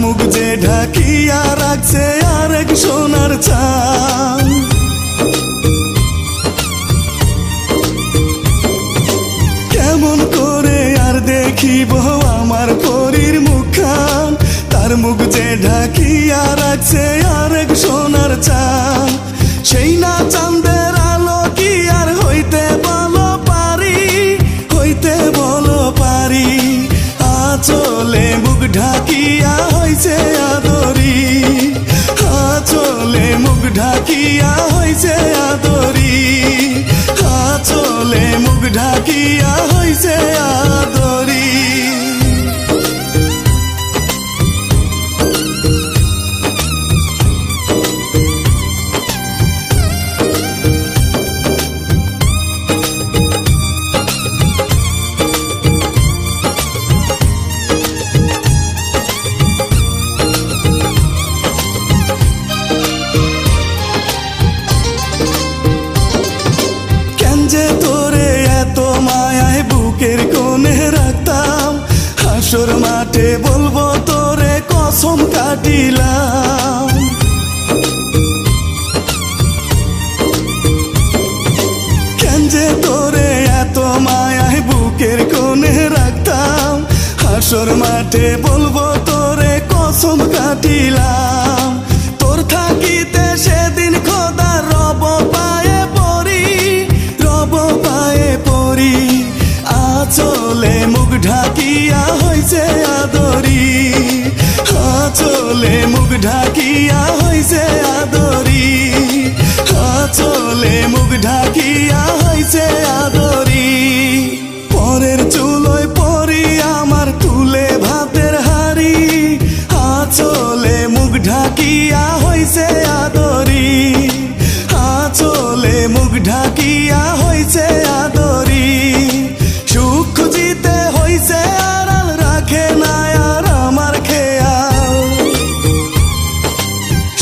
মুখ যে ঢাকিয়া রাখছে আরেক সোনার চাঁদ। কেমন করে আর দেখিব আমার পরীর মুখখান, তার মুখ যে ঢাকিয়া রাখছে আরেক সোনার চাঁদ। সেই না চাঁদের আলো কি আর হইতে বলো পারি, হইতে বলো পারি। আঁচলে মুখ ঢাকিয়া হইছে আদরি, আঁচলে মুখ ঢাকিয়া হইছে আদরি, আঁচলে মুখ ঢাকিয়া হইছে আদরি। যে তোরে এত মায়ায় বুকের কোণে রাখতাম, হাসর মাঠে বলবো তোরে কসম কাটিলাম। কেন যে তোরে এত মায়ায় বুকের কোণে রাখতাম, হাসর মাঠে বলবো তোরে কসম কাটিলাম। তোর থাকিতে সেদিন খোদা রব পায়ে পড়ি, রব পায়ে পড়ি। আঁচলে মুখ ঢাকিয়া হইছে আদরি, আঁচলে মুখ ঢাকিয়া হইছে আদরি, আঁচলে মুখ ঢাকিয়া হইছে আদরি। পরের চুলোয় পরি আমার তুলে ভাতের হাড়ি, আঁচলে মুখ ঢাকিয়া হইছে আদরি, আঁচলে মুখ ঢাকিয়া হইছে আদরি। সুখ খুঁজিতে হইছে আড়াল, রাখে না আর আমার খেয়াল।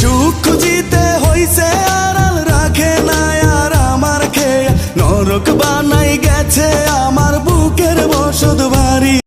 সুখ খুঁজিতে হইছে আড়াল, রাখে না আর আমার খেয়াল। নরক বানাই গেছে আমার বুকের বসত বাড়ি।